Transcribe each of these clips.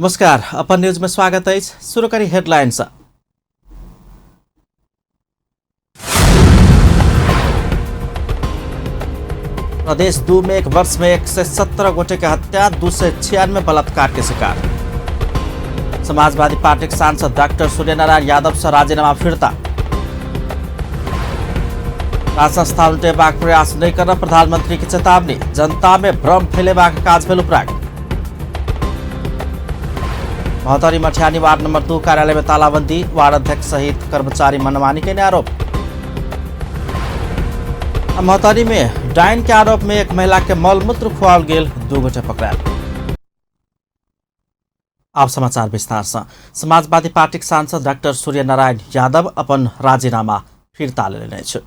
नमस्कार, अपन न्यूज में स्वागत है। शुरू करी हेडलाइंस। प्रदेश 2 में एक वर्ष में 117 गोटे की हत्या, 296 बलात्कार के शिकार। समाजवादी पार्टी के सांसद डॉक्टर सूर्यनारायण यादव से राजीनामा फिरता। राज संस्था उल्टे बाग प्रयास नहीं करना प्रधानमंत्री की चेतावनी। जनता में भ्रम फैले बाग काज भेल उपराग। महोत्तरी मठियानी वार्ड नंबर 2 कार्यालय में तालाबंदी, वार्ड अध्यक्ष सहित कर्मचारी मनमानी के आरोप। महोत्तरी में डाइन के आरोप में एक महिला के मलमूत्र खुआल गेल, 2 गोटे पकड़ायल। अब समाचार विस्तार से। समाजवादी पार्टी के सांसद डॉक्टर सूर्यनारायण यादव अपन राजीनामा फिर्ता लेने छ।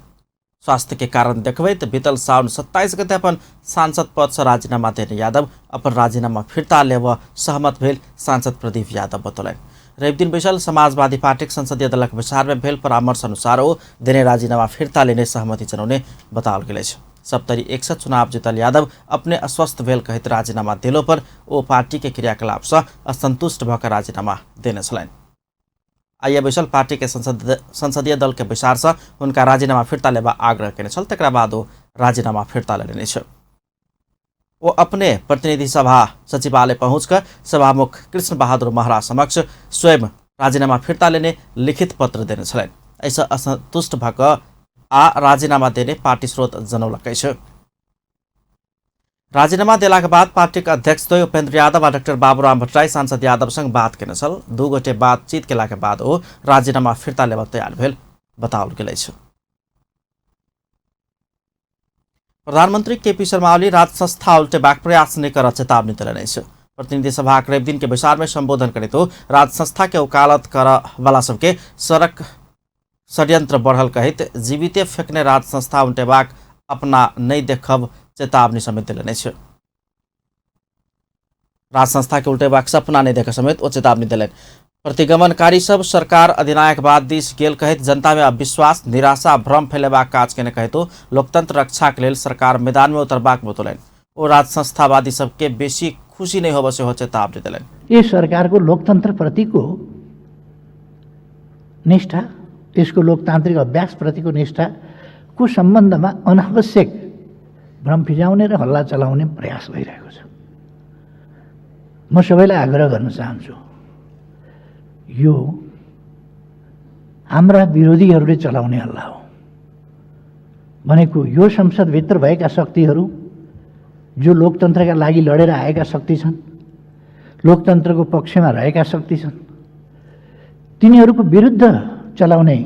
स्वास्थ्य के कारण देखबैत बीतल साउन 27 गते अपन सांसद पद से राजीनामा देने यादव अपन राजीनामा फिर्ता लेव सहमत भेल सांसद प्रदीप यादव बतौलन। रवि दिन बैसल समाजवादी पार्टी संसदीय दलक विचार में भेल परामर्श अनुसार ओ देने राजीनामा फिर्ता लेने सहमति जनाउने बताओल गेल छ। सप्तरी 61 चुनाव जीतल यादव अपने अस्वस्थ भेल कहित राजीनामा दिलो पर ओ पार्टी के क्रियाकलाप से असंतुष्ट भकर राजीनामा देने छलैन। आइए बैसल पार्टी के संसदीय दल के विचार से उनका राजीनामा फिर्ता लेवा आग्रह केने छल। तकरा बाद वो राजीनामा फिर्ता लेने छ। वो अपने प्रतिनिधि सभा सचिवालय पहुंचकर सभामुख कृष्ण बहादुर महरा समक्ष स्वयं राजीनामा फिर्ता लेने लिखित पत्र देने छलैन। ऐसा असंतुष्ट भक आ राजीनामा देने पार्टी स्रोत जनौलकै छ। राजीनामा देलाका बाद पार्टी का अध्यक्ष द्वय उपेन्द्र यादव और डॉक्टर बाबूराम भट्टराई सांसद यादव संग बात केने छल। 2 गोटे बातचीत केलाके बाद ओ राजीनामा फिर्ता लेवा तैयार भेल बताओल गेल छ। प्रधानमंत्री केपी शर्मा ओली राज संस्था उल्टे बाग प्रयास नहीं कर चेतावनी दिलने छ। प्रतिनिधि सभा के दिन के विचार में संबोधन करे तो राज संस्था के वकालत कर वाला सबके सड़क षड्यंत्र बढ़ल कहित जीविते फेंकने राज संस्था उल्टे बाग अपना नहीं देखब चेतावनी समेत दिलने छ। राज संस्था के उल्टे बाग सपना नहीं देख समेत वो चेतावनी दिलन। प्रतिगमनकारी सब सरकार अधिनायकवाद दिस गेल कहित जनता में अविश्वास, निराशा, भ्रम फैलेबाक काज केने कहितो लोकतंत्र रक्षा के लेल सरकार मैदान में उतरबाक बतौलन। ओ राज संस्थावादी सबके बेसी खुशी नहीं होबे से हो चेतावनी दिलन। ये सरकार को लोकतंत्र प्रतिको निष्ठा, त्यसको लोकतान्त्रिक अभ्यास प्रतिको निष्ठा को सम्बन्धमा अनावश्यक भ्रम फिजाउने र हल्ला चलाउने प्रयास भइरहेको छ। म सबैलाई आग्रह गर्न चाहन्छु, यो हाम्रा विरोधीहरूले चलाउने हल्ला हो भनेको यो संसदभित्र भएका शक्तिहरू जो लोकतन्त्रका लागि लडेर आएका शक्ति छन्, लोकतन्त्रको पक्षमा रहेका शक्ति छन्, तिनीहरूको विरुद्ध चलाउने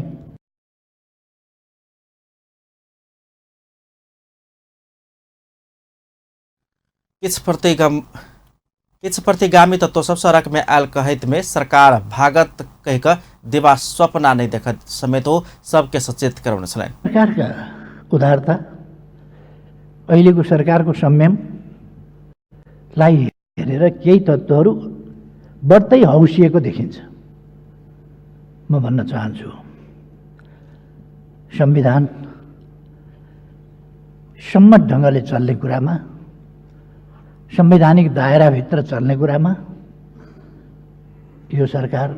किछ प्रतिगामी तत्व सब सड़क में आयल कहित में सरकार भागत कहिक दिवा स्वप्ना नहीं देखत समेत हो सबके सचेत कराउन छलैन। सरकारका उदारता, अहिलेको सरकारको संयमलाई हेरेर केही तत्त्वहरू बढ्दै हौसिएको देखिन्छ। म भन्न चाहन्छु, संविधान सम्मत ढङ्गले चल्ने कुरामा, संवैधानिक दायराभित्र चल्ने कुरामा यो सरकार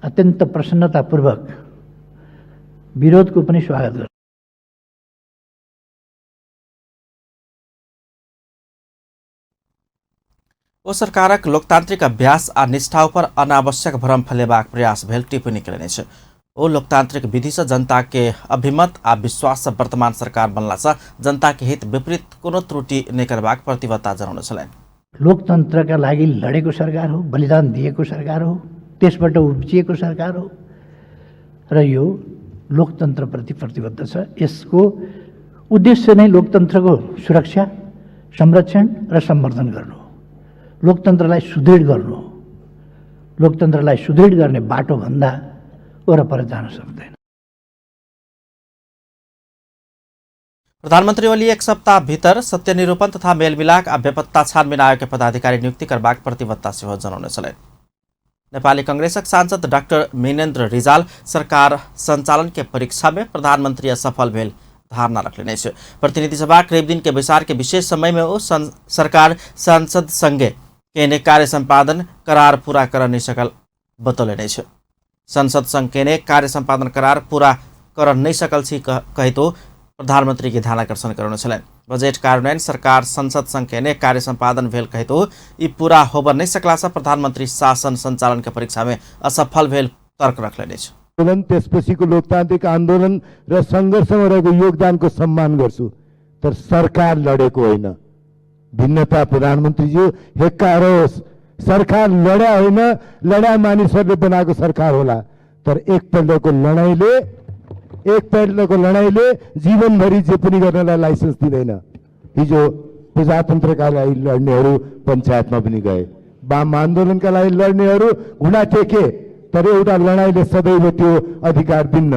अत्यन्त प्रसन्नतापूर्वक विरोधको पनि स्वागत गर्छ। ओ सरकारक लोकतांत्रिक अभ्यास आ निष्ठा पर अनावश्यक भ्रम फैलेबाक प्रयास भेल टिप्पणी केने छ। ओ लोकतांत्रिक विधि से जनता के अभिमत आ विश्वास से वर्तमान सरकार बनला से जनता के हित विपरीत कोनो त्रुटि नहीं करबाक प्रतिबद्धता जनाउन छलैन। लोकतन्त्रका लागि लडेको सरकार हो, बलिदान दिएको सरकार हो, त्यसबाट उब्जिएको सरकार हो र यो लोकतन्त्रप्रति प्रतिबद्ध छ। यसको उद्देश्य नै लोकतन्त्रको सुरक्षा, संरक्षण र सम्वर्धन गर्नु हो, लोकतन्त्रलाई सुदृढ गर्नु हो। लोकतन्त्रलाई सुदृढ गर्ने बाटो भन्दा वरपर जान सक्दैन। प्रधानमंत्री ओली 1 सप्ताह भीतर सत्य निरूपण तथा मेलमिलाप आ बेपत्ता छानबीन आयोग के पदाधिकारी नियुक्ति करबाक प्रतिबद्धता सेहो जनाउने छलैन। नेपाली कांग्रेसक सांसद डॉक्टर मिनेन्द्र रिजाल सरकार संचालन के परीक्षा में प्रधानमंत्री असफल भेल धारणा रखने छ। प्रतिनिधि सभा करीब दिन के विचार के विशेष समय में वो सरकार सांसद संगे केने कार्य संपादन करार पूरा कर नहीं सकल बतौले छ। संसद संघ केने कार्य संपादन करार पूरा कर नहीं सकल छी कहे तो प्रधानमंत्री के ध्यान आकर्षण कराउन छलन। बजेट कार्यान्वयन सरकार संसद संघ केने कार्य संपादन भेल कहे तो ई पूरा होबर नहीं सकला से प्रधानमंत्री शासन संचालन के परीक्षा में असफल भेल तर्क रखले छ। आन्दोलन त्यसपछिको लोकतान्त्रिक आन्दोलन र सङ्घर्षमा रहेको योगदानको सम्मान गर्छु, तर सरकार लडेको होइन। भिन्नता प्रधानमन्त्रीज्यू हेक्कार होस्, सरकार लड्या होइन, लड्या मानिसहरूले बनाएको सरकार होला। तर एकपल्टको लडाइँले जीवनभरि जे पनि गर्नलाई लाइसेन्स दिँदैन। हिजो प्रजातन्त्रका लागि लड्नेहरू पञ्चायतमा पनि गए, वाम आन्दोलनका लागि लड्नेहरू घुँडा टेके, तर एउटा लडाइँले सदैव त्यो अधिकार दिन्न।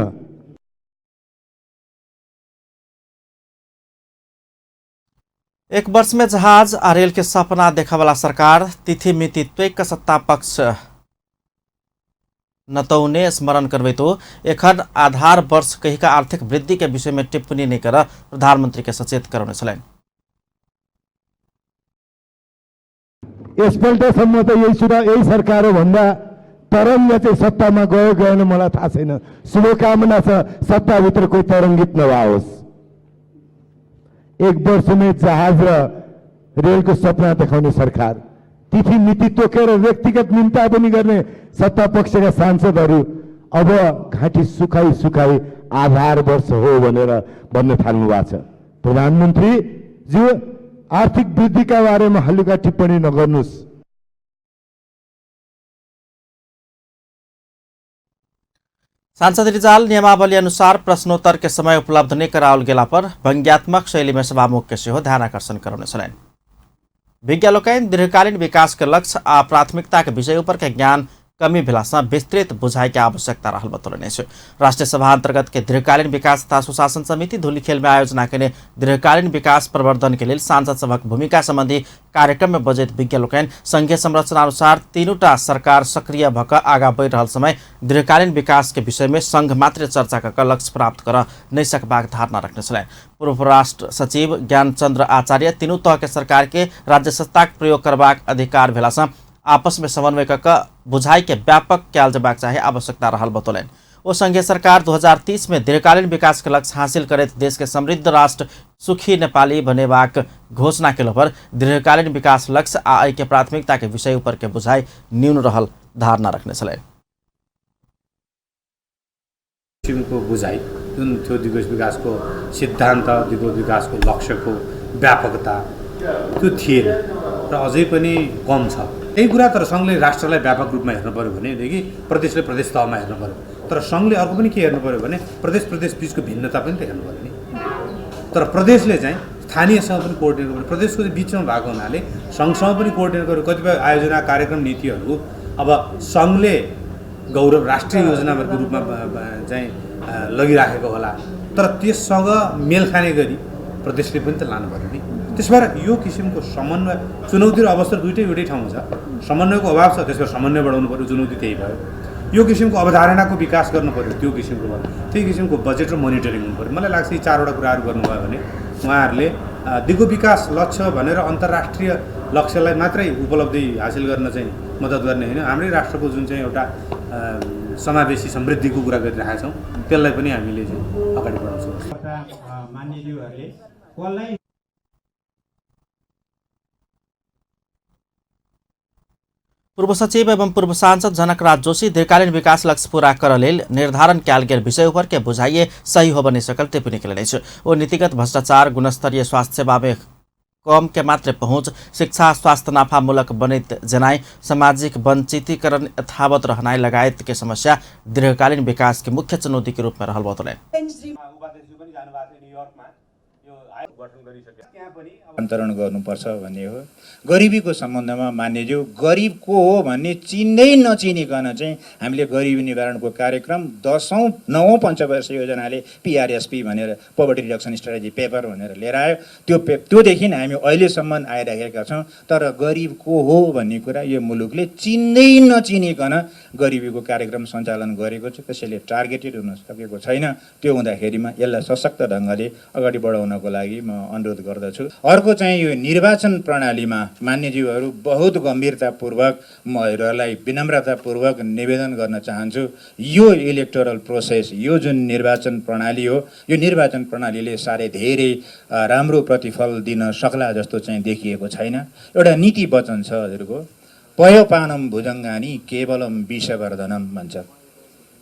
एक वर्ष में जहाज आ रेल के सपना देखा वाला सरकार तिथि मिति त्वेक सत्ता पक्ष नतौने स्मरण करवे तो एखन आधार वर्ष कही का आर्थिक वृद्धि के विषय में टिप्पणी नहीं कर प्रधानमंत्री के सचेत कराउने छन्। यसपल्टसम्म त यही सरकार हो भन्दा तरङ्ग चाहिँ सत्तामा गयो गएन मलाई थाहा छैन। शुभकामना छ सत्ताभित्र कोही तरङ्गित नहोस्। एक वर्षमै जहाज र रेलको सपना देखाउने सरकार, तिथि मिति तोकेर व्यक्तिगत निम्ता पनि गर्ने सत्ता पक्षका सांसदहरू अब घाँटी सुकाई सुकाई आधार वर्ष हो भनेर भन्न थाल्नु भएको छ। प्रधानमन्त्रीज्यू आर्थिक वृद्धिका बारेमा हल्का टिप्पणी नगर्नुहोस्। सांसद रिजाल नियमावली अनुसार प्रश्नोत्तर के समय उपलब्ध नहीं कराओल गेला पर व्यंग्यात्मक शैली में सभामुख के सेहो ध्यान आकर्षण कराउने छन्। विज्ञ लोकैन दीर्घकालीन विकास के लक्ष्य आ प्राथमिकता के विषय ऊपर के ज्ञान कमी भेलासँ विस्तृत बुझाइ के आवश्यकता रहल बतौलने छ। राष्ट्रिय सभा अंतर्गत के दीर्घकालीन विकास तथा सुशासन समिति धुलीखेल में आयोजना के दीर्घकालीन विकास प्रवर्धन के लिए सांसद सभक भूमिका संबंधी कार्यक्रम में बजेट विज्ञ लोकैन संघीय संरचना अनुसार तीनोटा सरकार सक्रिय भक आगा बढ़ रहा समय दीर्घकालीन विकास के विषय में संघ मात्र चर्चा कर लक्ष्य प्राप्त कर नहीं सकबाक धारणा रखने छन्। पूर्व राष्ट्र सचिव ज्ञानचंद्र आचार्य तीनों तह के सरकार के राज्य सत्ताक प्रयोग करबाक अधिकार भेलासँ आपस में समन्वय कर बुझाई के व्यापक क्याल जबाक चाहे आवश्यकता रहल बतौलन। वो संघीय सरकार 2030 में दीर्घकालीन विकास के लक्ष्य हासिल करैत देश के समृद्ध राष्ट्र सुखी नेपाली बनेबाक घोषणा केला पर दीर्घकालीन विकास लक्ष्य आ के प्राथमिकता के विषय ऊपर के बुझाई न्यून रहल धारणा रखने छन्। किसिमको बुझाइ जुन थियो दिगो विकासको सिद्धान्त, दिगो विकासको लक्ष्यको व्यापकता त्यो थिएन र अझै पनि कम छ। त्यही कुरा तर सङ्घले राष्ट्रलाई व्यापक रूपमा हेर्नु पर्यो भनेदेखि प्रदेशले प्रदेश तहमा हेर्नु पर्यो। तर सङ्घले अर्को पनि के हेर्नु पर्यो भने प्रदेश बिचको भिन्नता पनि त हेर्नु पर्यो नि। तर प्रदेशले चाहिँ स्थानीयसँग पनि कोअर्डिनेट गर्नु, प्रदेशको चाहिँ बिचमा भएको हुनाले सङ्घसँग पनि कोअर्डिनेट गर्नु। कतिपय आयोजना कार्यक्रम नीतिहरू अब सङ्घले गौरव राष्ट्रिय योजनाहरूको रूपमा चाहिँ लगिराखेको होला, तर त्यससँग मेल खाने गरी प्रदेशले पनि त लानु पर्यो नि। त्यसबाट यो किसिमको समन्वय, चुनौती र अवसर दुइटै ठाउँमा छ। समन्वयको अभाव छ, त्यसबाट समन्वय बढाउनु पर्यो, चुनौती त्यही भयो। यो किसिमको अवधारणाको विकास गर्नु पर्यो, त्यो किसिमको भयो। त्यही किसिमको बजेट र मोनिटरिङ हुनु पर्यो। मलाई लाग्छ यी चारवटा कुराहरू गर्नुभयो भने उहाँहरूले दिगो विकास लक्ष्य भनेर अन्तर्राष्ट्रिय लक्ष्यलाई मात्रै उपलब्धि हासिल गर्न चाहिँ मद्दत गर्ने होइन, हाम्रै राष्ट्रको जुन चाहिँ एउटा समावेशी समृद्धिको कुरा गरिरहेका छौँ त्यसलाई पनि हामीले चाहिँ अगाडि बढाउँछौँ। पूर्व सचिव एवं पूर्व सांसद जनकराज जोशी दीर्घकालीन विकास लक्ष्य पूरा कर लेल निर्धारण कयल गेल विषय ऊपर के बुझाइए सही हो बनी सकल टिप्पणी केलनि छ। वो नीतिगत भ्रष्टाचार, गुणस्तरीय स्वास्थ्य सेवा में कम के मात्र पहुँच, शिक्षा स्वास्थ्य नाफामूलक बनित जनाई, सामाजिक वंचितीकरण यथावत रहनाई लगायत के समस्या दीर्घकालीन विकास के मुख्य चुनौती के रूप में रहल बतौले। अन्तरण गर्नुपर्छ भन्ने हो। गरिबीको सम्बन्धमा मान्यज्यू गरिब को हो भन्ने चिन्दै नचिनिकन चाहिँ हामीले गरिबी निवारणको कार्यक्रम 10औं 9औं पञ्चवर्षीय योजनाले PRSP भनेर पोभर्टी रिडक्सन स्ट्राटेजी पेपर भनेर लिएर आयो। त्योदेखि हामी अहिलेसम्म आइरहेका छौँ। तर गरिब को हो भन्ने कुरा यो मुलुकले चिन्दै नचिनिकन गरिबीको कार्यक्रम सञ्चालन गरेको छ। त्यसैले टार्गेटेड हुन सकेको छैन। त्यो हुँदाखेरिमा यसलाई सशक्त ढङ्गले अगाडि बढाउन उठाउनको लागि म अनुरोध गर्दछु। अर्को चाहिँ यो निर्वाचन प्रणालीमा मान्यज्यूहरू बहुत गम्भीरतापूर्वक म हजुरहरूलाई विनम्रतापूर्वक निवेदन गर्न चाहन्छु, यो इलेक्टोरल प्रोसेस, यो जुन निर्वाचन प्रणाली हो, यो निर्वाचन प्रणालीले साह्रै धेरै राम्रो प्रतिफल दिन सक्ला जस्तो चाहिँ देखिएको छैन। एउटा नीति वचन छ हजुरको, पयोपानम भुजङ्गानी केवलम विषवर्धनम भन्छ।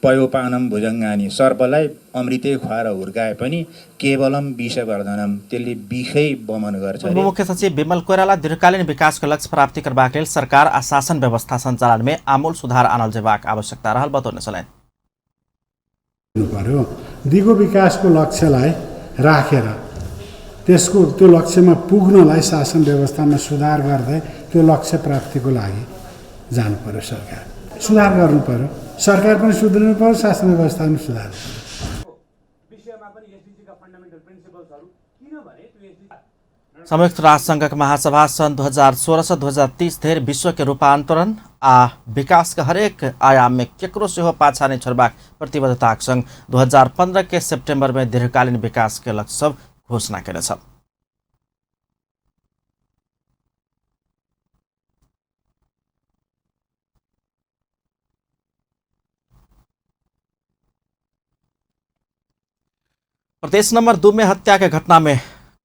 पयोपानम भुजङ्गानी, सर्पलाई अमृतै खुवाएर हुर्काए पनि केवलम विषवर्धनम, त्यसले विषै बमन गर्छ। मुख्य सचिव विमल कोइराला दीर्घकालीन विकासको लक्ष्य प्राप्ति करबाक लेल सरकार आ शासन व्यवस्था सञ्चालन में आमूल सुधार आनल जेबाक आवश्यकता रहल बतौने छलैन। पर्यो दिगो विकासको लक्ष्यलाई राखेर त्यो लक्ष्यमा पुग्नलाई शासन व्यवस्थामा सुधार गर्दै त्यो लक्ष्य प्राप्तिको लागि जानु पर्यो। सरकार सुधार गर्नु पर्यो, सरकार पनि सुध्रिनु पर्यो, शासन व्यवस्था पनि सुधार। संयुक्त राष्ट्रसङ्घका महासभा सन् 2016 से 2030 धरि विश्वके रूपान्तरण आ विकासका हरेक आयाम में केकरो सेहो पाछा नहीं छोड़बाक प्रतिबद्धता संग 2015 के सेप्टेम्बर में दीर्घकालीन विकास के लक्ष्य सब घोषणा केने छ। प्रदेश नंबर 2 में हत्या के घटना में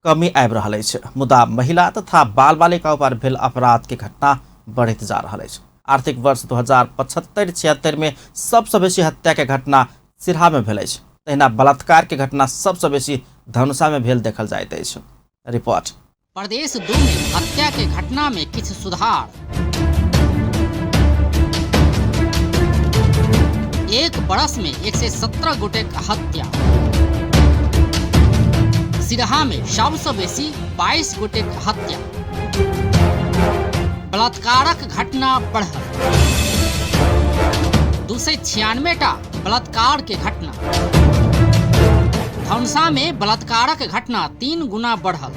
कमी आबि रहल अछि, मुदा महिला तथा बाल बालिका पर भेल अपराध के घटना बढ़ैत जा रहल अछि। आर्थिक वर्ष 2075-76 में सबसे बेसी हत्या के घटना सिरहा में भेल अछि। तहिना बलात्कार के घटना सबसे बेसी धनुषा में भेल देखल जाइत अछि। रिपोर्ट। प्रदेश 2 में हत्या के घटना में किछु सुधार। एक बरस में 117 गोटे हत्या। सिरहा में सबसे बेसी 22 गोटे हत्या। बलात्कारक घटना बढ़ल। 296टा बलात्कार के घटना। धनुषा में बलात्कारक घटना 3 गुना बढ़ल।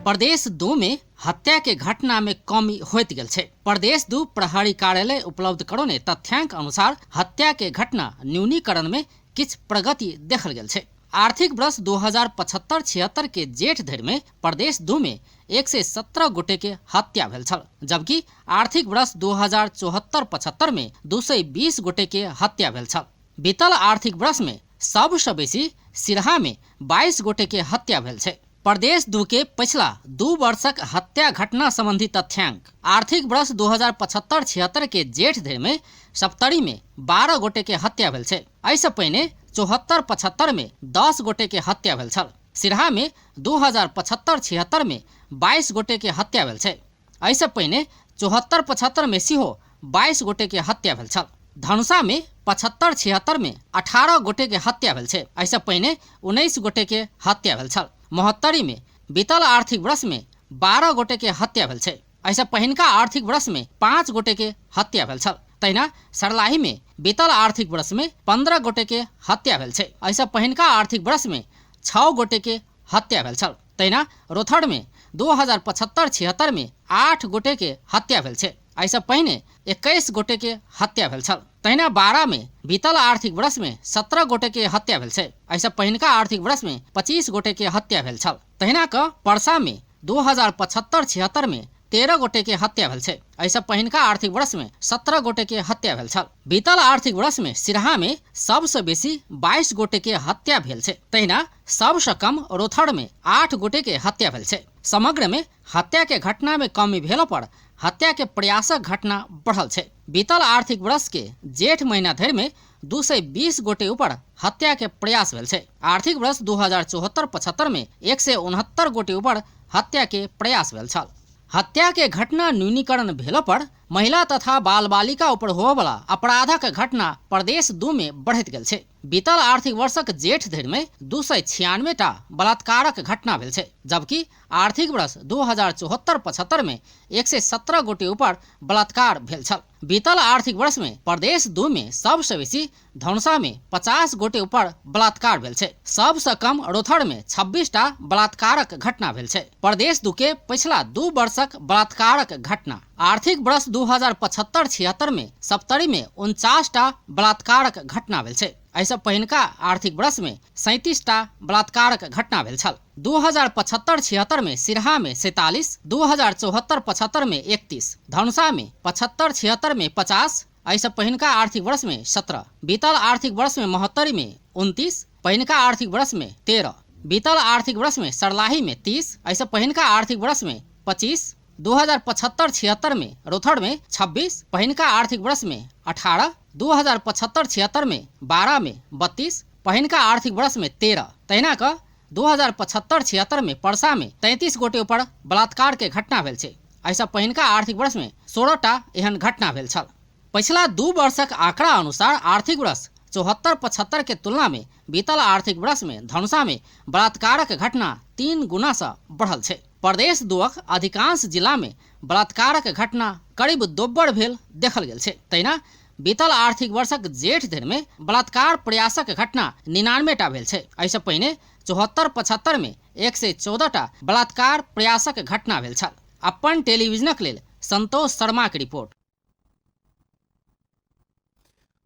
प्रदेश 2 में हत्या के घटना में कमी होइत गेल छै। प्रदेश 2 प्रहरी कार्यालय उपलब्ध करौने तथ्यांक अनुसार हत्या के घटना न्यूनीकरण में किछ प्रगति देखल गेल छै। आर्थिक वर्ष 2075-76 के जेठ धरि में प्रदेश 2 में 117 गोटे के हत्या भेल छल, जबकि आर्थिक वर्ष 2074-75 में 220 गोटे के हत्या भेल छल। बीतल आर्थिक वर्ष में सबसे बेसी सिरहा में 22 गोटे के हत्या भेल छै। प्रदेश 2 के पिछला 2 वर्षक हत्या घटना संबंधी तथ्यांक। आर्थिक वर्ष 2075-76 के जेठ धरि में सप्तरी में 12 गोटे के हत्या भेल छै। ऐसे पहिने 74-75 में 10 गोटे के हत्या भेल छल। सिरहा में 2075-76 में 22 गोटे के हत्या भेल छै। ऐसे पहिने 74-75 में सेहो 22 गोटे के हत्या भेल छल। धनुषा में 75-76 में 18 गोटे के हत्या भेल छै। ऐसे पहिने 19 गोटे के हत्या भेल छल। महोत्तरी में बीतल आर्थिक वर्ष में 12 गोटे के हत्या भेल छै। ऐसे पहिनका आर्थिक वर्ष में 5 गोटे के हत्या भेल छल। तहिना सर्लाही में बीतल आर्थिक वर्ष में 15 गोटे के हत्या भेल छै। ऐसे पहिनका आर्थिक वर्ष में 6 गोटे के हत्या भेल छल। तहिना रोथड़ में 2075-76 में 8 गोटे के हत्या भेल छै। ऐसे पहिने 21 गोटे के हत्या भेल छल। तहिना बारा में बीतल आर्थिक वर्ष में 17 गोटे के हत्या भेल छै। ऐसे पहिनका आर्थिक वर्ष में 25 गोटे के हत्या भेल छल। तहिना क परसा में 2075-76 में 13 गोटे के हत्या भेल छै। ऐसे पहिनका आर्थिक वर्ष में 17 गोटे के हत्या भेल छल। बीतल आर्थिक वर्ष में सिरहा में सबसे बेसी 22 गोटे के हत्या भेल छै। तहिना सबसे कम रोथड़ में 8 गोटे के हत्या भेल छै। समग्र में हत्या के घटना में कमी भेला पर हत्या के प्रयासक घटना बढ़ल छै। बीतल आर्थिक वर्ष के जेठ महीना धरि में 220 गोटे ऊपर हत्या के प्रयास भेल छै। आर्थिक वर्ष 2074-75 में 169 गोटे ऊपर हत्या के प्रयास भेल छल। हत्या के घटना न्यूनीकरण भेला पर महिला तथा बाल बालिका ऊपर होबय वाला अपराधक घटना प्रदेश 2 में बढ़ैत गेल छै। बीतल आर्थिक वर्षक जेठ धरि में 296टा बलात्कारक घटना भेल छै, जबकि आर्थिक वर्ष 2074-75 में 117 गोटे ऊपर बलात्कार भेल छल। बीतल आर्थिक वर्ष में प्रदेश 2 में सबसे बेसी धनुषा में 50 गोटे ऊपर बलात्कार भेल छै। सबसे कम रोथड़ में 26टा बलात्कारक घटना भेल छै। प्रदेश 2 के पिछला 2 वर्षक बलात्कारक घटना। आर्थिक वर्ष 2075-76 में सप्तरी में 49टा बलात्कारक घटना भेल छै। ऐसा पहिनका आर्थिक वर्ष में 37टा बलात्कारक घटना भेल छल। 2075-76 में सिरहा में 47, 2074-75 में 31, धनुषा में 75-76 में 50, ऐसा पहिनका आर्थिक वर्ष में 17, बीतल आर्थिक वर्ष में महोत्तरी में 29, पहिनका आर्थिक वर्ष में 13, बीतल आर्थिक वर्ष में सर्लाही में 30, ऐसा पहिनका आर्थिक वर्ष में 25, 2075-76 में रोथड़ में 26, पहिनका आर्थिक वर्ष में 18, 2075-76 में 12 में 32, पहिनका आर्थिक वर्ष में 13, तहिना क 2075-76 में पर्सा में 33 गोटे पर बलात्कार के घटना भेल छै। ऐसा पहिनका आर्थिक वर्ष में 16टा एहन घटना भेल छल। पिछला 2 वर्षक आंकड़ा अनुसार आर्थिक वर्ष 74-75 के तुलना में बीतल आर्थिक वर्ष में धनुषा में बलात्कारक घटना 3 गुना से बढ़ल छै। प्रदेश दुअक अधिकांश जिला में बलात्कारक घटना करीब दोब्बर भेल देखल गेल छै। तहिना बीतल आर्थिक वर्षक जेठ दिन में बलात्कार प्रयासक घटना 99टा भेल छै। ऐसे पहिने 74-75 में 114टा बलात्कार प्रयासक घटना भेल छल। अपन टेलीविजनक लेल संतोष शर्मा की रिपोर्ट।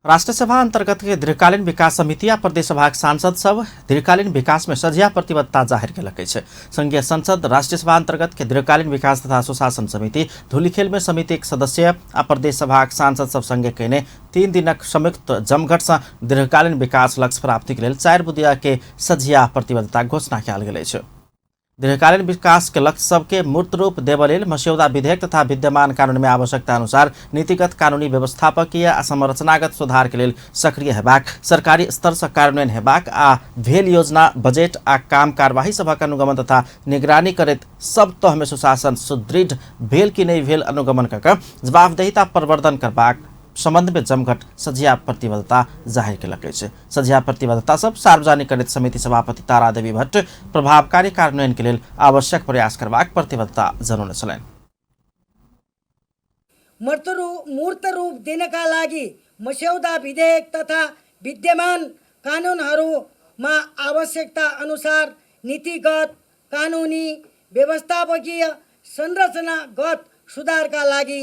राष्ट्रीय सभा अंतर्गत के दीर्घकालीन विकास समिति आ प्रदेश सभाक सांसद सब दीर्घकालीन विकास में सझिया प्रतिबद्धता जाहिर केलक अछि। संघीय संसद राष्ट्रीय सभा अंतर्गत के दीर्घकालीन विकास तथा सुशासन समिति धुलीखेल में समितिक सदस्य आ प्रदेश सभाक सांसद सब संगे कयने 3 दिनक संयुक्त जमघट से दीर्घकालीन विकास लक्ष्य प्राप्ति के लेल 4 बुधिया के सझिया प्रतिबद्धता घोषणा कयल गेल अछि। दीर्घकालीन विकास के लक्ष्य सबके मूर्त रूप देबय लेल मस्यौदा विधेयक तथा विद्यमान कानून में आवश्यकता अनुसार नीतिगत कानूनी व्यवस्थापकीय आ संरचनागत सुधार के लेल सक्रिय हेबाक, सरकारी स्तर से कार्यान्वयन हेबाक आ भेल योजना, बजेट आ काम कार्यवाही सभक अनुगमन तथा निगरानी करैत सब तह में सुशासन सुदृढ़ भेल कि नहीं भेल अनुगमन कऽ जवाबदेहिता प्रवर्धन करबाक संबंध में जमघट सझिया प्रतिबद्धता जाहिर केलक अछि। सझिया प्रतिबद्धता सब सार्वजनिक करैत समिति सभापति तारा देवी भट्ट प्रभावकारी कार्यान्वयन के लेल आवश्यक प्रयास करबाक प्रतिबद्धता जनौने छलनि। मूर्त रूप दिनका लागि मस्यौदा विधेयक तथा विद्यमान कानुनहरूमा आवश्यकता अनुसार नीतिगत, कानुनी, व्यवस्थापकीय, संरचनागत सुधारका लागि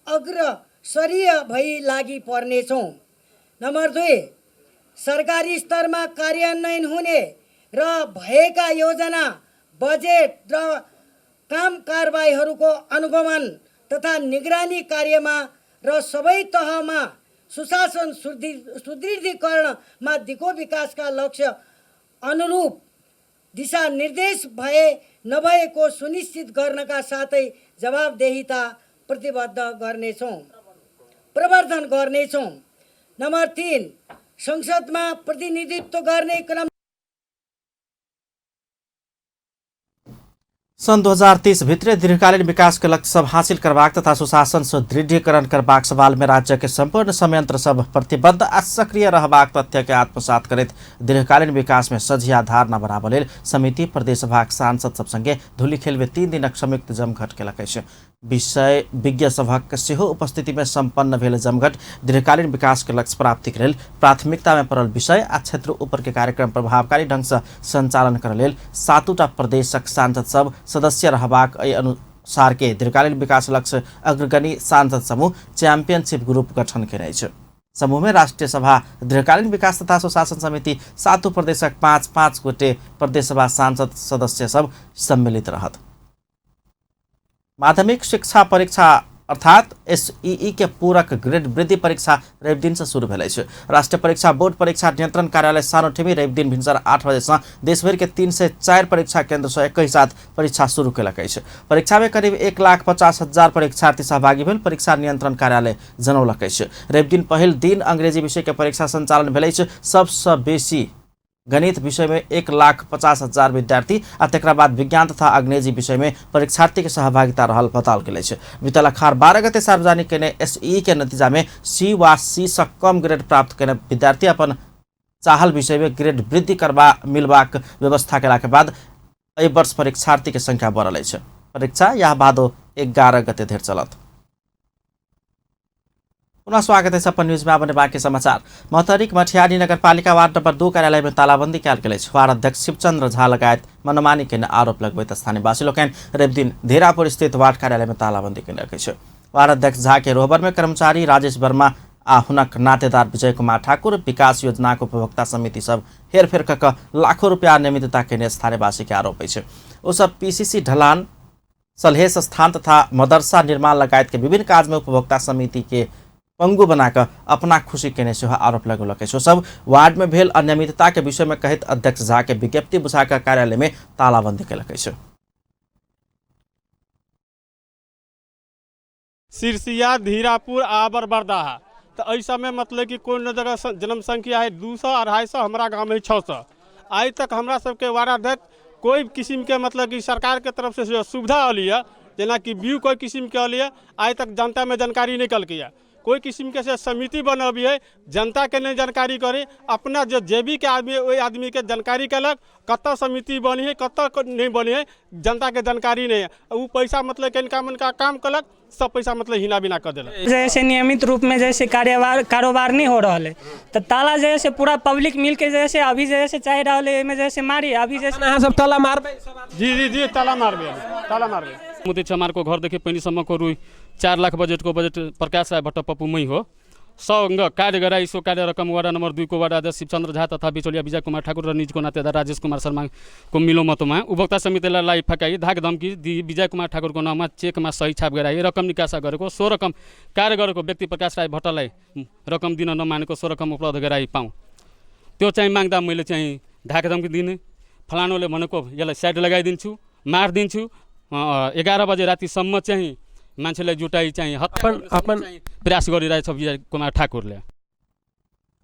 अग्रसरीय भई लागि पर्नेछौँ। नम्बर 2, सरकारी स्तरमा कार्यान्वयन हुने र भएका योजना, बजेट र काम कारबाहीहरूको अनुगमन तथा निगरानी कार्यमा र सबै तहमा सुशासन सुदृढीकरणमा दिगो विकासका लक्ष्य अनुरूप दिशा निर्देश भए नभएको सुनिश्चित गर्नका साथै जवाबदेहिता प्रवर्धन गर्नेछौँ। नम्बर 3, संसदमा प्रतिनिधित्व गर्ने क्रम सन् 2030 भित्र दीर्घकालीन विकास के लक्ष्य सब हासिल करबाक तथा सुशासन सुदृढ़ीकरण करबाक सवाल में राज्य के संपूर्ण संयंत्र सब प्रतिबद्ध आ सक्रिय रहबाक तथ्य के आत्मसात करैत दीर्घकालीन विकास में सझिया धारणा बनाबय लेल समिति प्रदेश सभाक सांसद सब संगे धुलीखेल में 3 दिनक संयुक्त जमघट केलक अछि। विषय विज्ञ सभक सेहो उपस्थिति में संपन्न भेल जमघट दीर्घकालीन विकास के लक्ष्य प्राप्ति के लेल प्राथमिकता में पड़ल विषय आ क्षेत्र ऊपर के कार्यक्रम प्रभावकारी ढंग से संचालन करय लेल 7टा प्रदेशक सांसद सब सदस्य रहबाक अनुसार के दीर्घकालीन विकास लक्ष्य अग्रगणी सांसद समूह चैंपियनशिप ग्रुप गठन केने अछि। समूह में राष्ट्रीय सभा दीर्घकालीन विकास तथा सुशासन समिति 7 प्रदेशक 5-5 गोटे प्रदेश सभा सांसद सदस्य सब सम्मिलित रहत। माध्यमिक शिक्षा परीक्षा अर्थात SEE के पूरक ग्रेड वृद्धि परीक्षा रवि दिन से शुरू भेल अछि। राष्ट्रीय परीक्षा बोर्ड परीक्षा नियंत्रण कार्यालय सानोठेमी रवि दिन भिनसर 8 बजे से देशभर के 304 परीक्षा केंद्र से एक ही साथ परीक्षा शुरू केलक अछि। परीक्षा में करीब 1,50,000 परीक्षार्थी सहभागी भेल परीक्षा नियंत्रण कार्यालय जनौलक अछि। रवि दिन पहिल दिन अंग्रेजी विषय के परीक्षा संचालन भेल अछि। सबसे बेसी गणित विषय में 1,50,000 विद्यार्थी आ तकरा बाद विज्ञान तथा अंग्रेजी विषय में परीक्षार्थी के सहभागिता रहल बताओल गेल अछि। बीतल अखाड़ 12 गते सार्वजनिक केने SEE के नतीजा में C वा C से कम ग्रेड प्राप्त केने विद्यार्थी अपन चाहल विषय में ग्रेड वृद्धि करबा मिलबाक व्यवस्था केला के बाद एहि वर्ष परीक्षार्थी के संख्या बढ़ल अछि। परीक्षा यह भादो 11 गते धरि चलत। पुनः स्वागत है अपन न्यूज में। अब बाकी समाचार। मौतरीक मठियारी नगरपालिका वार्ड नंबर 2 कार्यालय में तालाबंदी कयल गेल अछि। वार्ड अध्यक्ष शिवचंद्र झा लगायत मनमानी के आरोप लगबैत स्थानीय वासी लोकनि रवि दिन धेरापुर स्थित वार्ड कार्यालय में तालाबंदी केने अछि। वार्ड अध्यक्ष झा के रोहबर में कर्मचारी राजेश वर्मा आ हुनक नातेदार विजय कुमार ठाकुर विकास योजनाको उपभोक्ता समिति सब हेरफेर कऽ लाखों रुपया अनियमितता केने स्थानीयवासी के आरोप अछि। ओ सब पीसीसी ढलान, सलहेस स्थान तथा मदरसा निर्माण लगायत के विभिन्न काज में उपभोक्ता समिति के पंगु बनाकर अपना खुशी केने सेहो आरोप लगौलक अछि। ओ सब वार्ड में भेल अनियमितता के विषय में कहैत अध्यक्ष झा के विज्ञप्ति बुझाकर कार्यालय में तालाबंदी केलक अछि। सिरसिया, धीरापुर, आबर, बरदाहा तो एहि सबमें मतलब कि कोई जगह जनसंख्या है 200-250, हमारा गाँव में 600। आज तक हमरा सबके वार्डाध्यक्ष कोई किस्म के मतलब कि सरकार के तरफ से सुविधा अली है, जेना कि व्यू कोई किस्म के अली है, आज तक जनता में जानकारी नहीं कल है। कोई किस्म के से समिति बनबी है, जनता के नहीं जानकारी करे, अपना जो जेबी के आदमी है वही आदमी के जानकारी कलक, कत समिति बनी है कत नहीं बनी है, जनता के जानकारी नहीं है। वो पैसा मतलब किनका मन का काम कलक, सब पैसा मतलब हिना बिना कर दिलक। जैसे नियमित रूप में जैसे कारोबार नहीं हो रहा है तो ताला जैसे पूरा पब्लिक मिल के जैसे अभी जैसे चाह रहा है में जैसे मारी अभी जैसे सब ताला मारबे। जी ताला मारबे। मुझे हमारे को घर देखे पैनी सम्म को रुई 4 लाख बजट प्रकाश राय भट्ट पप्पू मई हो संग कार्य गराई। सो कार्य रकम वार्ड नंबर 2 को वार्ड अध्यक्ष शिवचंद्र झा तथा बिचौलिया विजय कुमार ठाकुर र निज को नातेदार राजेश कुमार शर्मा को मिलो मतमा उपभोक्ता समितिलाई लाई फकाई धाक धम्की दी। विजय कुमार ठाकुर को नाममा चेकमा सही छाप गराई रकम निकासा गरेको, सो रकम कार्य गरेको व्यक्ति प्रकाश राय भट्टलाई रकम दिन नमानेको, सो रकम उपलब्ध गराई पाऊँ। त्यो चाहिँ माग्दा मैले चाहिँ धाक धम्की दिने, फलानोले भनेको यसलाई साइड लगाइदिन्छु, मारिदिन्छु, 11 बजे रातिसम्म चाहिँ मान्छेलाई जुटाई चाहिँ अपन प्रयास गरिरहेछ विजय कुमार ठाकुरले।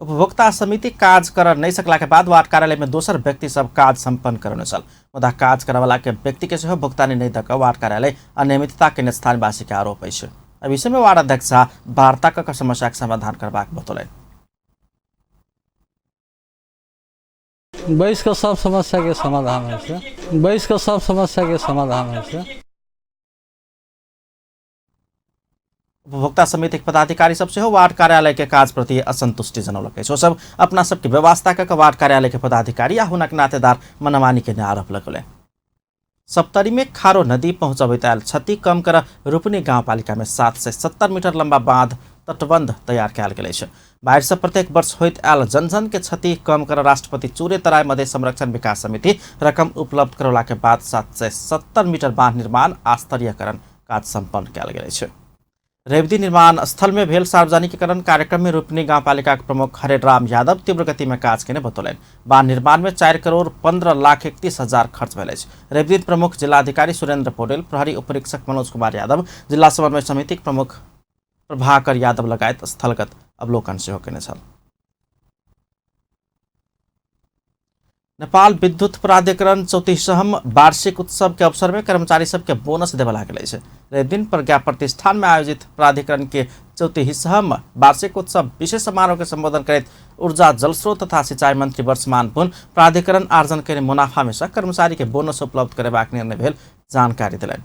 उपभोक्ता समिति काज कर नहीं सकला के बाद वार्ड कार्यालय में दोसर व्यक्ति सब काज संपन्न करने चल मुदा काज करवाला के व्यक्ति के सेहो भुगतानी नहीं दक वार्ड कार्यालय अनियमितता के स्थानीयवासी के आरोप अछि। विषय में वार्ड अध्यक्ष वार्ता का समस्या के समाधान करबाक बतौलनि। बैस के सब समस्या के समाधान है, बैस के सब समस्या के समाधान है। उपभोक्ता समिति के पदाधिकारी सबसे हो वार्ड कार्यालय के काज प्रति असंतुष्टि जनौलक अछि। सब अपना सबके व्यवस्था कऽ वार्ड कार्यालय के पदाधिकारी आ हुनक नातेदार मनमानी के आरोप लगौले। सप्तरी में खारो नदी पहुंचबैत आयल क्षति कम कर रूपनी गाउँपालिका में 770 मीटर लंबा बांध तटबंध तैयार कयल गेल अछि। बाढ़ से प्रत्येक वर्ष होइत आयल जनजन के क्षति कम कर राष्ट्रपति चूरे तराई मध्य संरक्षण विकास समिति रकम उपलब्ध करौला के बाद 770 मीटर बांध निर्माण आ स्तरीयकरण काज संपन्न कयल गेल अछि। रेवती निर्माण स्थल में भेल सार्वजनिकीकरण कार्यक्रम में रूपनी गाउँपालिका के प्रमुख हरेराम यादव तीव्र गति में काज केने बतौलनि। बांध निर्माण में 4 करोड़ 15,31,000 खर्च भेल अछि। रेवती प्रमुख जिलाधिकारी सुरेंद्र पौडेल, प्रहरी उपरीक्षक मनोज कुमार यादव, जिला समन्वय समिति प्रमुख प्रभाकर यादव लगायत स्थलगत अवलोकन सेहो केने छल। नेपाल विद्युत प्राधिकरण 34वां वार्षिक उत्सव के अवसर में कर्मचारी सबके बोनस देवे लागल अछि। रेव दिन प्रज्ञा प्रतिष्ठान में आयोजित प्राधिकरण के 34वां वार्षिक उत्सव विशेष समारोह के संबोधन करते ऊर्जा जलस्रोत तथा सिंचाई मंत्री वर्षमान पुन प्राधिकरण आर्जन के मुनाफा में से कर्मचारी के बोनस उपलब्ध करबाक निर्णय भेल जानकारी दिलनि।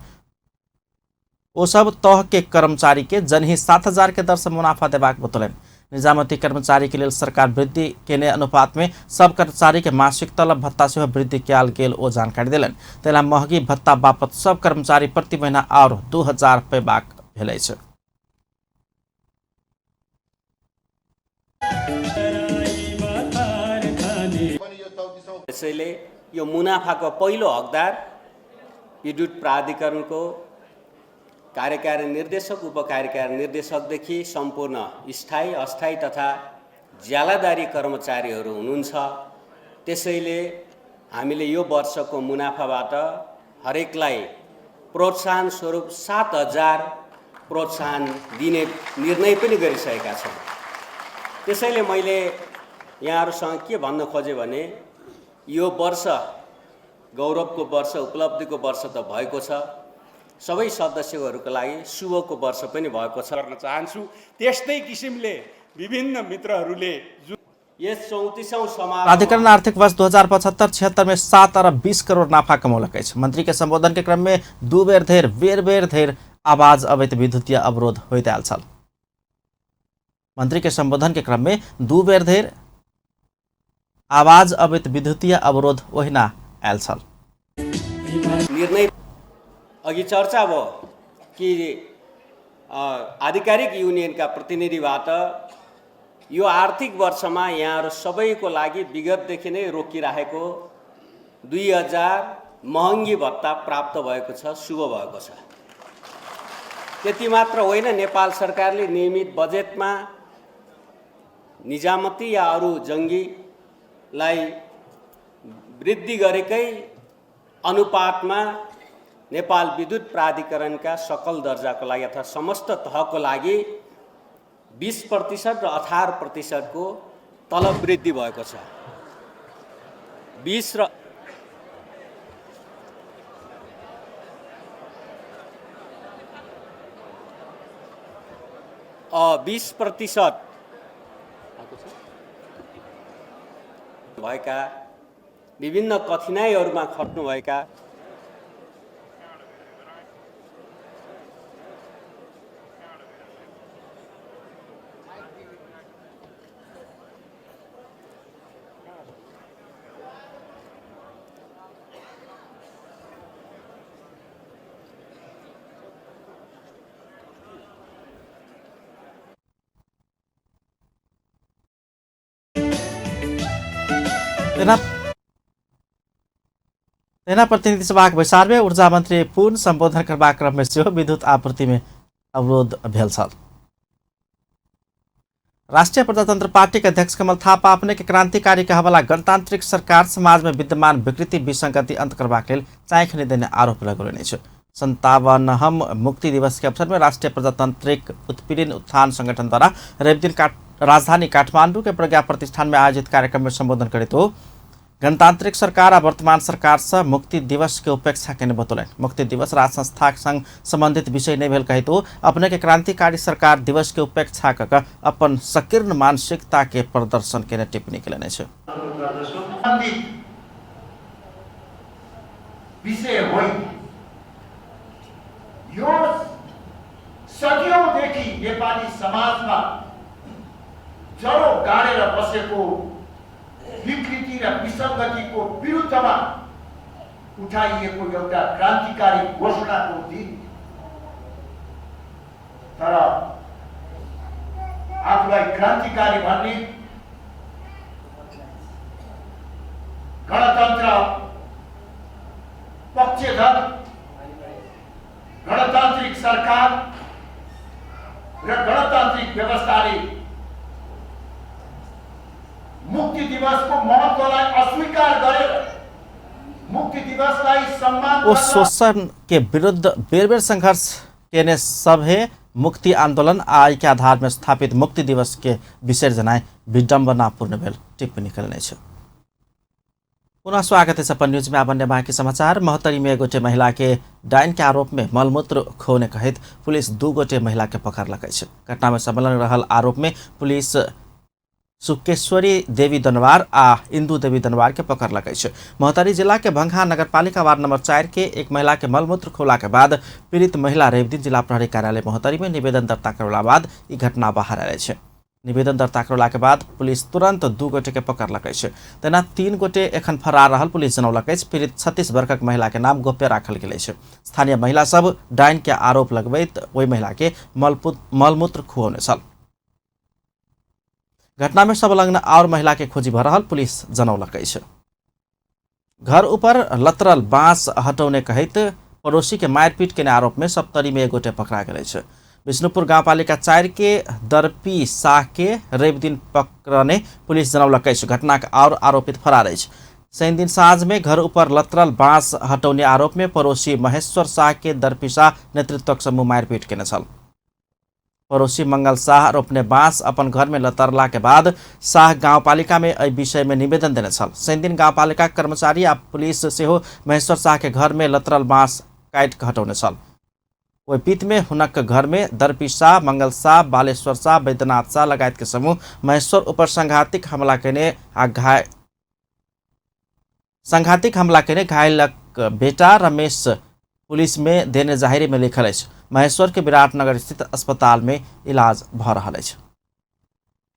ओ सब तह के कर्मचारी के जनही 7,000 के दर से मुनाफा देबाक बतौलनि। निजामती कर्मचारी के लिए सरकार वृद्धि केने अनुपात में सब कर्मचारी के मासिक तलब भत्ता से वृद्धि कयल गेल ओ जानकारी दिलनि। तेला महंगी भत्ता बापत सब कर्मचारी प्रति महीना और 2,000 पेबाक भेल अछि। त्यसैले यो मुनाफाको पहिलो हकदार विद्युत प्राधिकरणको कार्यकारी निर्देशक, उपकार्यकारी निर्देशकदेखि सम्पूर्ण स्थायी, अस्थायी तथा ज्यालादारी कर्मचारीहरू हुनुहुन्छ। त्यसैले हामीले यो वर्षको मुनाफाबाट हरेकलाई प्रोत्साहन स्वरूप 7,000 प्रोत्साहन दिने निर्णय पनि गरिसकेका छौँ। त्यसैले मैले यहाँहरूसँग के भन्न खोजेँ भने यो वर्ष गौरवको वर्ष, उपलब्धिको वर्ष त भएको छ, सबै सदस्यहरूको लागि शुभको वर्ष पनि भएको छ गर्न चाहन्छु। त्यस्तै किसिमले विभिन्न मित्रहरूले यस 34वां समारोह प्राधिकरण आर्थिक वर्ष 2075-76 में 7 अरब 20 करोड़ नाफा कमौलक अछि। मंत्री के संबोधन के क्रम में दू बेर धरि आवाज अवैध विद्युतीय अवरोध होइत आयल छल। मंत्री के संबोधन के क्रम में दू बेर धरि आवाज अवैध विद्युतीय अवरोध ओहिना आयल छल। निर्णय अघि चर्चा भयो कि आधिकारिक युनियनका प्रतिनिधिबाट यो आर्थिक वर्षमा यहाँहरू सबैको लागि विगतदेखि नै रोकिरहेको 2000 महँगी भत्ता प्राप्त भएको छ, शुभ भएको छ। त्यति मात्र होइन, नेपाल सरकारले नियमित बजेटमा निजामती या अरू जङ्गीलाई वृद्धि गरेकै अनुपातमा नेपाल विद्युत प्राधिकरणका सकल दर्जाको लागि अथवा समस्त तहको लागि 20% र 18% को तलब वृद्धि भएको छ। 20 र 20% भएका विभिन्न कठिनाइहरूमा खट्नुभएका सेना प्रतिनिधि सभाक बैसार में ऊर्जा मंत्री पूर्ण संबोधन करबा क्रम में सेहो विद्युत आपूर्ति में अवरोध भेल छल। राष्ट्रिय प्रजातंत्र पार्टी के अध्यक्ष कमल थापा अपने के क्रांतिकारी कहवाला गणतांत्रिक सरकार समाज में विद्यमान विकृति विसंगति अंत करबाक लेल चाँखनी देने आरोप लगौने छ। 57हम मुक्ति दिवस के अवसर में राष्ट्रिय प्रजातांत्रिक उत्पीड़न उत्थान संगठन द्वारा रवि दिन राजधानी काठमांडू के प्रज्ञा प्रतिष्ठान में आयोजित कार्यक्रम में संबोधन करे तो गणतांत्रिक सरकार और वर्तमान सरकार से मुक्ति दिवस के उपेक्षा के बतौलन। मुक्ति दिवस राज संस्था संग संबंधित विषय नहीं भेल कही तो अपने के क्रांतिकारी सरकार दिवस के उपेक्षा कर अपन संकीर्ण मानसिकता के प्रदर्शन के टिप्पणी के लेने जरो गाडेर बसेको विकृति र विसंगतिको विरुद्धमा उठाइएको एउटा क्रान्तिकारी घोषणाको दिन, तर आफूलाई क्रान्तिकारी भन्ने गणतन्त्र पक्षधर गणतान्त्रिक सरकार र गणतान्त्रिक व्यवस्थाले मुक्ति दिवस को महत्वलाई अस्वीकार गरेर मुक्ति दिवसलाई सम्मान ओ शोषण के विरुद्ध बेर-बेर संघर्ष केने सभे मुक्ति आंदोलन आय के आधार में स्थापित मुक्ति दिवस के विषय जनाए विडम्बनापूर्ण भेल टिप्पणी करने छ। पुनः स्वागत है सपन न्यूज में। आबन्ने बाकी समाचार। महोत्तरी में गोटे महिला के डाइन के आरोप में मलमूत्र खोने कहित पुलिस 2 गोटे महिला के पकड़ लगे छ। घटना में संलग्न रहल आरोप में पुलिस सुकेश्वरी देवी दनवार आ इंदू देवी दनवार के पकड़ लगे छ। महोत्तरी जिला के भंगा नगरपालिका वार्ड नंबर 4 के एक महिला के मलमूत्र खोला के बाद पीड़ित महिला रेवदिन जिला प्रहरी कार्यालय महोत्तरी में निवेदन दर्ता करला बाद ई घटना बाहर आयल छ। निवेदन दर्ता करला के बाद पुलिस तुरंत 2 गोटे के पकड़ लगे छ। तेना 3 गोटे एखन फरार रहल पुलिस जनौलक अछि। पीड़ित 36 वर्षक महिला के नाम गोप्य राखल गेल छ। स्थानीय महिला सब डाइन के आरोप लगबैत ओहि महिला के मलमूत्र खुआउने छल। घटना में संलग्न और महिला के खोजी भ रहल पुलिस जनौलक अछि। घर ऊपर लतरल बाँस हटौने कहित पड़ोसी के मारपीट के आरोप में सप्तरी में 1 गोटे पकड़ा गेल छ। विष्णुपुर गाउँपालिका 4 के दर्पी शाह के रवि दिन पकड़ने पुलिस जनौलक अछि। घटना के और आरोपित फरार अछि। शनि दिन साँझ में घर ऊपर लतरल बाँस हटौने आरोप में पड़ोसी महेश्वर शाह के दर्पी शाह नेतृत्वक समूह मारपीट केने छल। पड़ोसी मंगल शाह रोपने बाँस अपन घर में लतरला के बाद शाह गाउँपालिका में एहि विषय में निवेदन देने छल। शनि दिन गाउँपालिका कर्मचारी आ पुलिस सेहो महेश्वर शाह के घर में लतरल बाँस काटि के हटौने छल। ओहि बीच में हुनक घर में दर्पी शाह, मंगल शाह, बालेश्वर शाह, वैद्यनाथ शाह लगायत के समूह महेश्वर ऊपर संघातिक हमला केने घायलक बेटा रमेश पुलिस में देने जाहिर में लिखल अछि। महेश्वर के विराटनगर स्थित अस्पताल में इलाज भ रहल अछि।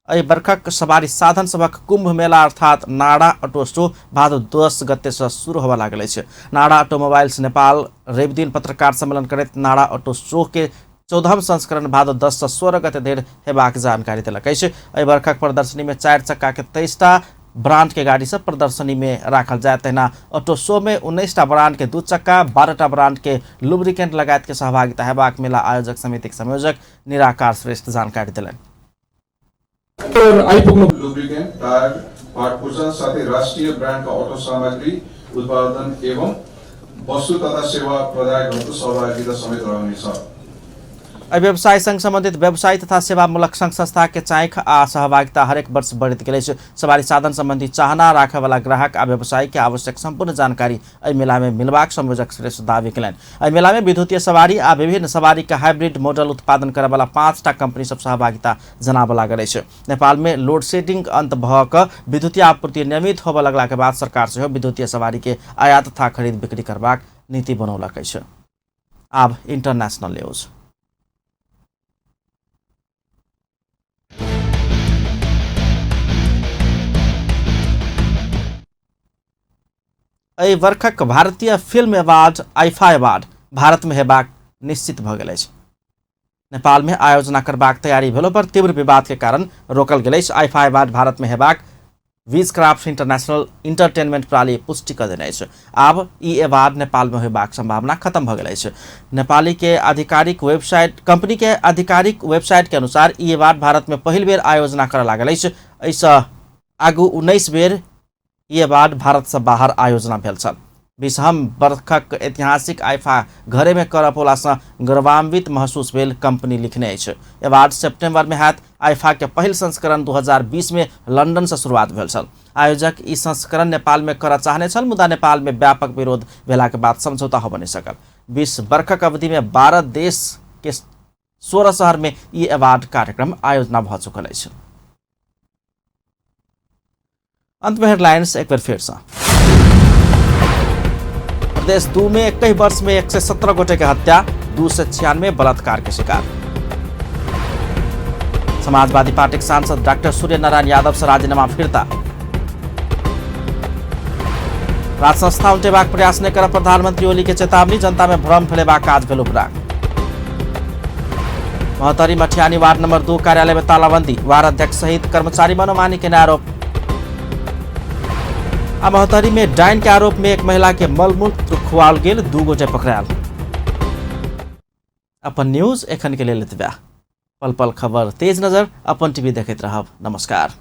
एहि बरखक सवारी साधन सभक कुंभ मेला अर्थात नाडा ऑटो शो भादो 10 गते से शुरू होबा लागल अछि। नाडा ऑटोमोबाइल्स नेपाल रवि दिन पत्रकार सम्मेलन करैत नाडा ऑटो शो के 14 संस्करण भादो 10 से 16 गते धरि हेबाक जानकारी देलक अछि। एहि वर्षक प्रदर्शनी में 4 चक्का के 23टा ब्रांड के गाड़ी सब प्रदर्शनी में राखल जाए। तहिना ऑटो शो में 19टा ब्रांड के 2 चक्का, 12टा ब्रांड के लुब्रिकेंट लगायत के सहभागिता हेबाक मेला आयोजक समितिक संयोजक निराकार श्रेष्ठ जानकारी देलनि। लुब्रिकेंट, टायर, पार्ट पूर्जा साथै राष्ट्रिय ब्रान्डका अटो सामग्री उत्पादन एवं वस्तु तथा सेवा प्रदायकहरूको सहभागिता समेत रहनेछ। व्यवसाय संघ संबंधित व्यवसाय तथा सेवामूलक संघ संस्था के चाइख आ सहभागिता हरेक वर्ष बढ़ैत गेल अछि। सवारी साधन संबंधी चाहना राखे वाला ग्राहक आ व्यवसायी के आवश्यक संपूर्ण जानकारी एहि मेला में मिलबाक संयोजक श्रेष्ठ दावी केलनि। एहि मेला में विद्युतीय सवारी आ विभिन्न सवारी के हाइब्रिड मॉडल उत्पादन करे वाला 5टा कंपनी सब सहभागिता जनाब लागल अछि। नेपाल में लोड शेडिंग अंत भ क विद्युतीय आपूर्ति नियमित होबय लगला के बाद सरकार सेहो विद्युतीय सवारी के आयात तथा खरीद बिक्री करबाक नीति बनौलक अछि। आब इंटरनेशनल न्यूज। एहि वर्षक भारतीय film award IIFA award Bharat में हेबाक निश्चित भ गेल अछि। नेपाल में आयोजना करबाक तैयारी भेला पर तीव्र विवाद के कारण रोकल गेल अछि। आईफा अवार्ड भारत में हेबाक विजक्राफ्ट इंटरनेशनल इंटरटेनमेंट प्रणाली पुष्टि कर देने अछि। आब ई अवार्ड नेपाल में होबाक संभावना खत्म भ गेल अछि। नेपाली के आधिकारिक वेबसाइट कंपनी के आधिकारिक वेबसाइट के अनुसार ई अवार्ड भारत में पहिल बेर आयोजना करय लागल अछि। एहिसँ आगू 19 बेर ई अवार्ड भारत से बाहर आयोजना भेल छल। 20 वर्षक ऐतिहासिक आईफा घरे में करऽ पोला से गौरवान्वित महसूस भेल कंपनी लिखने अछि। अवार्ड सितंबर में हैत। आईफा के पहिल संस्करण 2020 में लंदन से शुरुआत भेल छल। आयोजक ई संस्करण नेपाल में करऽ चाहने छल, मुदा नेपाल में व्यापक विरोध भेला के बाद समझौता हो नहीं सकल। 20 वर्षक अवधि में 12 देश के 16 शहर में ई अवार्ड कार्यक्रम आयोजना भ चुकल अछि। अंत में हेडलाइंस एक बार फिर से। प्रदेश 2 में 21 वर्ष में 117 गोटे के हत्या, 296 बलात्कार के शिकार। समाजवादी पार्टी के सांसद डॉक्टर सूर्य नारायण यादव से राजीनामा फिरता। राज संस्था उल्टेबाक प्रयास नहीं कर प्रधानमंत्री ओली के चेतावनी, जनता में भ्रम फैलेबाक काज भेल उपराग। महतरी मठियानी वार्ड नंबर 2 कार्यालय में तालाबंदी, वार्ड अध्यक्ष सहित कर्मचारी मनोमानी के आरोप। महतरी में डाइन के आरोप में एक महिला के मलमूत्र खुआल गेल, 2 गोटे पकड़ायल। अपन न्यूज एखन के लेल एतबे। पल पल खबर तेज नजर अपन टीवी देखैत रहब। नमस्कार।